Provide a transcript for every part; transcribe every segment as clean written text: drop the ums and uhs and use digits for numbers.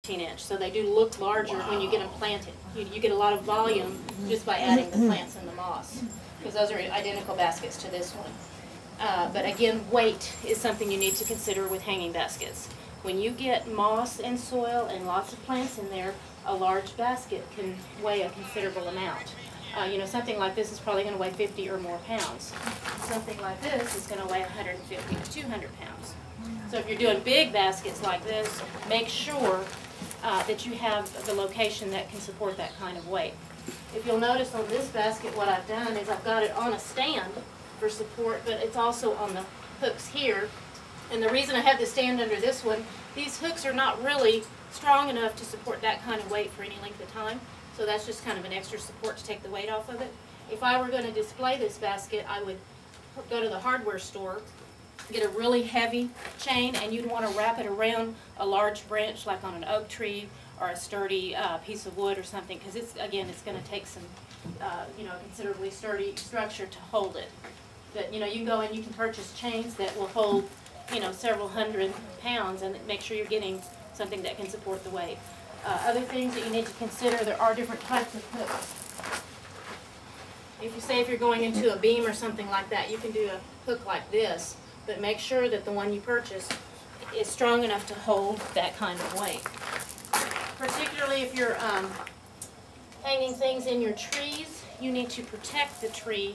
16-inch. So they do look larger when you get them planted. You get a lot of volume just by adding the plants and the moss, because those are identical baskets to this one. But again, weight is something you need to consider with hanging baskets. When you get moss and soil and lots of plants in there, a large basket can weigh a considerable amount. You know, something like this is probably going to weigh 50 or more pounds. Something like this is going to weigh 150 to 200 pounds. So if you're doing big baskets like this, make sure that you have the location that can support that kind of weight. If you'll notice on this basket, what I've done is I've got it on a stand for support, but it's also on the hooks here. And the reason I have the stand under this one, these hooks are not really strong enough to support that kind of weight for any length of time. So that's just kind of an extra support to take the weight off of it. If I were going to display this basket, I would go to the hardware store, get a really heavy chain, and you'd want to wrap it around a large branch like on an oak tree or a sturdy piece of wood or something, because it's going to take some you know, considerably sturdy structure to hold it. But you know, you can go and you can purchase chains that will hold, you know, several hundred pounds, and make sure you're getting something that can support the weight. Other things that you need to consider, there are different types of hooks. If you're going into a beam or something like that, you can do a hook like this, but make sure that the one you purchase is strong enough to hold that kind of weight. Particularly if you're hanging things in your trees, you need to protect the tree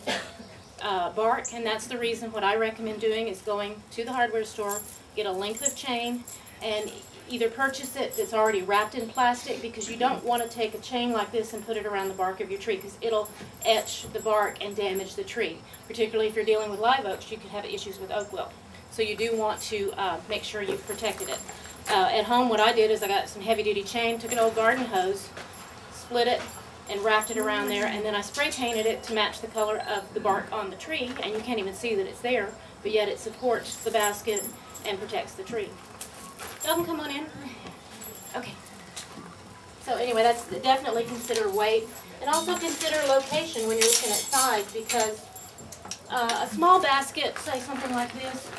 bark, and that's the reason what I recommend doing is going to the hardware store, get a length of chain, and either purchase it that's already wrapped in plastic, because you don't want to take a chain like this and put it around the bark of your tree, because it'll etch the bark and damage the tree. Particularly if you're dealing with live oaks, you could have issues with oak wilt. So you do want to make sure you've protected it. At home, what I did is I got some heavy-duty chain, took an old garden hose, split it, and wrapped it around there, and then I spray painted it to match the color of the bark on the tree, and you can't even see that it's there, but yet it supports the basket and protects the tree. Y'all can come on in. Okay. So anyway, that's definitely consider weight, and also consider location when you're looking at size, because a small basket, say something like this,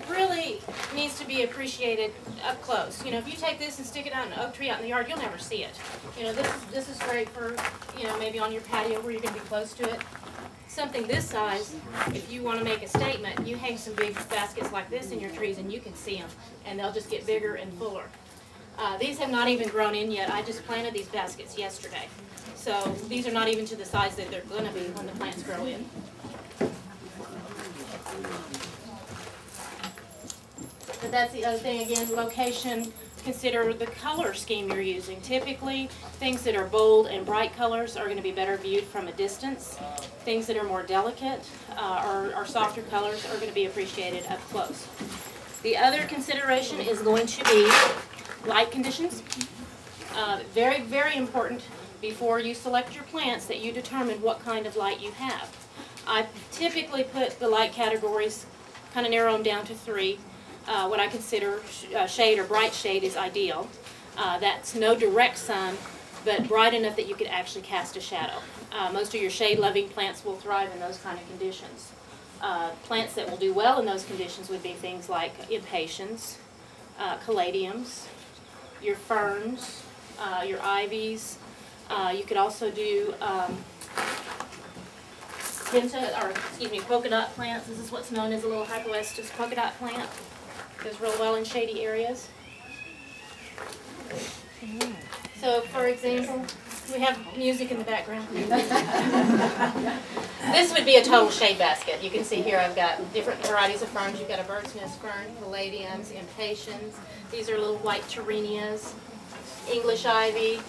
really needs to be appreciated up close. You know, if you take this and stick it out in an oak tree out in the yard, you'll never see it. You know, this is great for, you know, maybe on your patio where you're going to be close to it. Something this size, if you want to make a statement, you hang some big baskets like this in your trees and you can see them, and they'll just get bigger and fuller. These have not even grown in yet. I just planted these baskets yesterday. So these are not even to the size that they're going to be when the plants grow in. But that's the other thing, again, location. Consider the color scheme you're using. Typically, things that are bold and bright colors are going to be better viewed from a distance. Things that are more delicate or softer colors are going to be appreciated up close. The other consideration is going to be light conditions. Very, very important before you select your plants that you determine what kind of light you have. I typically put the light categories, kind of narrow them down to 3. What I consider shade or bright shade is ideal. That's no direct sun, but bright enough that you could actually cast a shadow. Most of your shade-loving plants will thrive in those kind of conditions. Plants that will do well in those conditions would be things like impatiens, caladiums, your ferns, your ivies. You could also do polka dot plants. This is what's known as a little hypoestus polka dot plant. Does real well in shady areas. So, for example, we have music in the background. This would be a total shade basket. You can see here I've got different varieties of ferns. You've got a bird's nest fern, caladiums, impatiens. These are little white terenias, English ivy.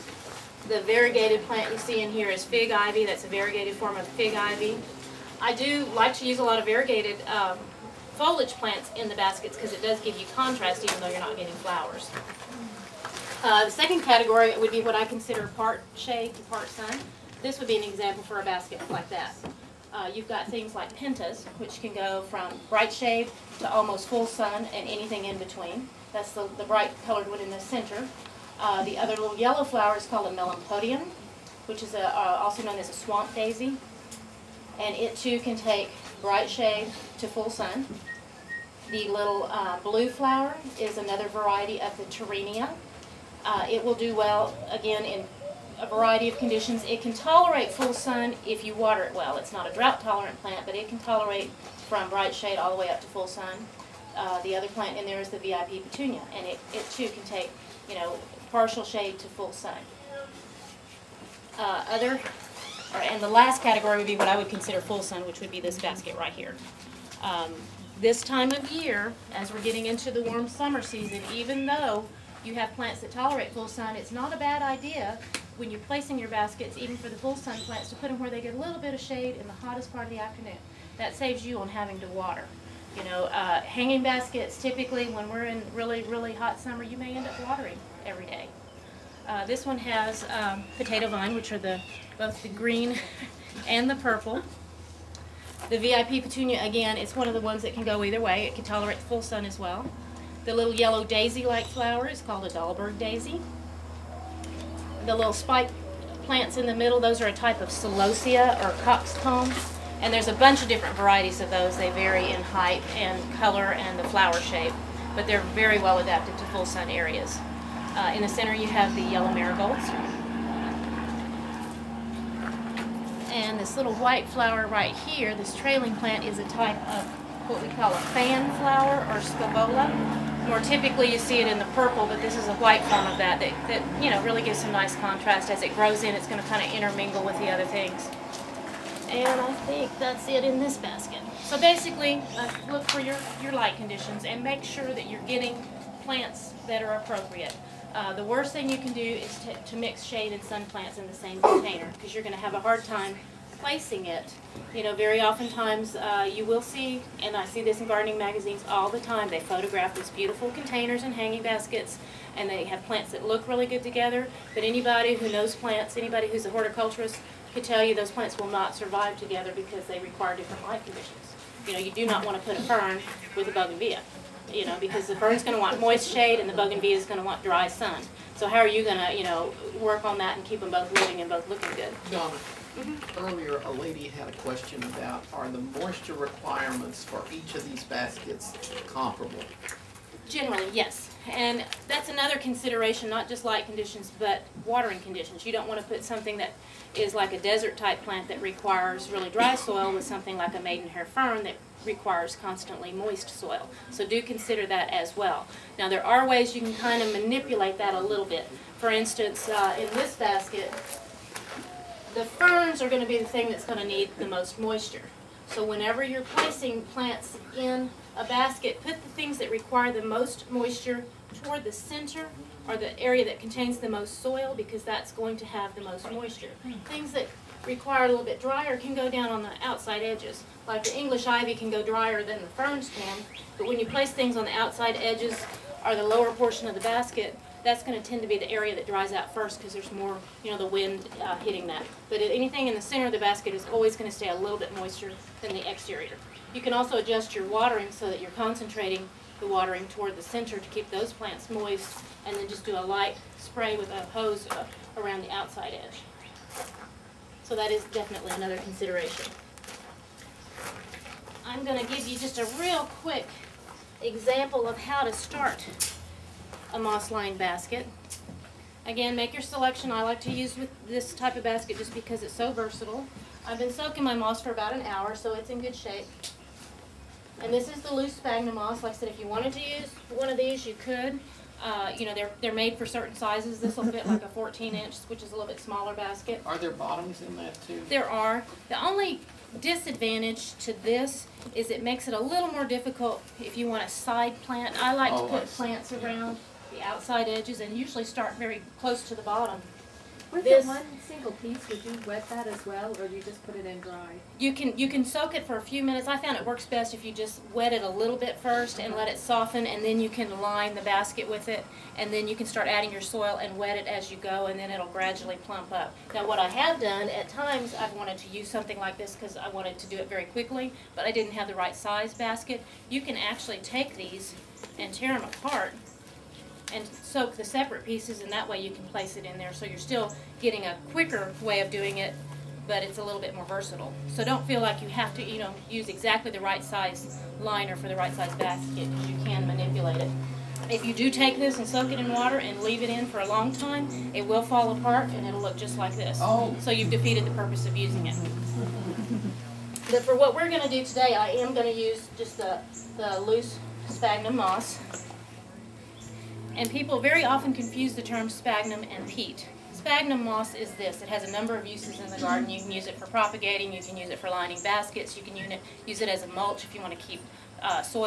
The variegated plant you see in here is fig ivy. That's a variegated form of fig ivy. I do like to use a lot of variegated foliage plants in the baskets because it does give you contrast even though you're not getting flowers. The second category would be what I consider part shade to part sun. This would be an example for a basket like that. You've got things like pentas, which can go from bright shade to almost full sun and anything in between. That's the bright colored one in the center. The other little yellow flower is called a melampodium, which is also known as a swamp daisy. And it too can take bright shade to full sun. The little blue flower is another variety of the terenia. It will do well, again, in a variety of conditions. It can tolerate full sun if you water it well. It's not a drought-tolerant plant, but it can tolerate from bright shade all the way up to full sun. The other plant in there is the VIP petunia, and it too can take, you know, partial shade to full sun. And the last category would be what I would consider full sun, which would be this basket right here. This time of year, as we're getting into the warm summer season, even though you have plants that tolerate full sun, it's not a bad idea when you're placing your baskets, even for the full sun plants, to put them where they get a little bit of shade in the hottest part of the afternoon. That saves you on having to water. You know, hanging baskets, typically when we're in really, really hot summer, you may end up watering every day. This one has potato vine, which are both the green and the purple. The VIP petunia, again, it's one of the ones that can go either way. It can tolerate full sun as well. The little yellow daisy-like flower is called a Dahlberg daisy. The little spike plants in the middle, those are a type of celosia or coxcomb. And there's a bunch of different varieties of those. They vary in height and color and the flower shape, but they're very well adapted to full sun areas. In the center you have the yellow marigolds. And this little white flower right here, this trailing plant, is a type of what we call a fan flower or scabola. More typically you see it in the purple, but this is a white form of that you know, really gives some nice contrast. As it grows in, it's going to kind of intermingle with the other things. And I think that's it in this basket. So basically, look for your light conditions and make sure that you're getting plants that are appropriate. The worst thing you can do is to mix shade and sun plants in the same container, because you're going to have a hard time placing it. You know, very oftentimes you will see, and I see this in gardening magazines all the time, they photograph these beautiful containers and hanging baskets, and they have plants that look really good together, but anybody who knows plants, anybody who's a horticulturist, could tell you those plants will not survive together because they require different light conditions. You know, you do not want to put a fern with a bougainvillea, you know, because the fern's going to want moist shade and the bougainvillea is going to want dry sun. So how are you going to, you know, work on that and keep them both living and both looking good? Donna, earlier a lady had a question about, are the moisture requirements for each of these baskets comparable? Generally, yes. And that's another consideration, not just light conditions, but watering conditions. You don't want to put something that is like a desert type plant that requires really dry soil with something like a maidenhair fern that requires constantly moist soil. So do consider that as well. Now there are ways you can kind of manipulate that a little bit. For instance, in this basket, the ferns are going to be the thing that's going to need the most moisture. So whenever you're placing plants in a basket, put the things that require the most moisture toward the center or the area that contains the most soil, because that's going to have the most moisture. Things that require a little bit drier can go down on the outside edges. Like the English ivy can go drier than the ferns can, but when you place things on the outside edges or the lower portion of the basket, that's going to tend to be the area that dries out first because there's more, you know, the wind hitting that. But anything in the center of the basket is always going to stay a little bit moister than the exterior. You can also adjust your watering so that you're concentrating the watering toward the center to keep those plants moist, and then just do a light spray with a hose around the outside edge. So that is definitely another consideration. I'm going to give you just a real quick example of how to start a moss-lined basket. Again, make your selection. I like to use with this type of basket just because it's so versatile. I've been soaking my moss for about an hour, so it's in good shape. And this is the loose sphagnum moss. Like I said, if you wanted to use one of these, you could. You know, they're made for certain sizes. This will fit like a 14-inch, which is a little bit smaller basket. Are there bottoms in that too? There are. The only disadvantage to this is it makes it a little more difficult if you want a side plant. I like to put plants around the outside edges and usually start very close to the bottom. With the one single piece, would you wet that as well, or do you just put it in dry? You can soak it for a few minutes. I found it works best if you just wet it a little bit first and let it soften, and then you can line the basket with it, and then you can start adding your soil and wet it as you go, and then it'll gradually plump up. Now what I have done, at times I've wanted to use something like this because I wanted to do it very quickly, but I didn't have the right size basket. You can actually take these and tear them apart and soak the separate pieces, and that way you can place it in there. So you're still getting a quicker way of doing it, but it's a little bit more versatile. So don't feel like you have to, you know, use exactly the right size liner for the right size basket, because you can manipulate it. If you do take this and soak it in water and leave it in for a long time, it will fall apart and it'll look just like this. Oh. So you've defeated the purpose of using it. But for what we're going to do today, I am going to use just the loose sphagnum moss. And people very often confuse the term sphagnum and peat. Sphagnum moss is this. It has a number of uses in the garden. You can use it for propagating, you can use it for lining baskets, you can use it as a mulch if you want to keep soil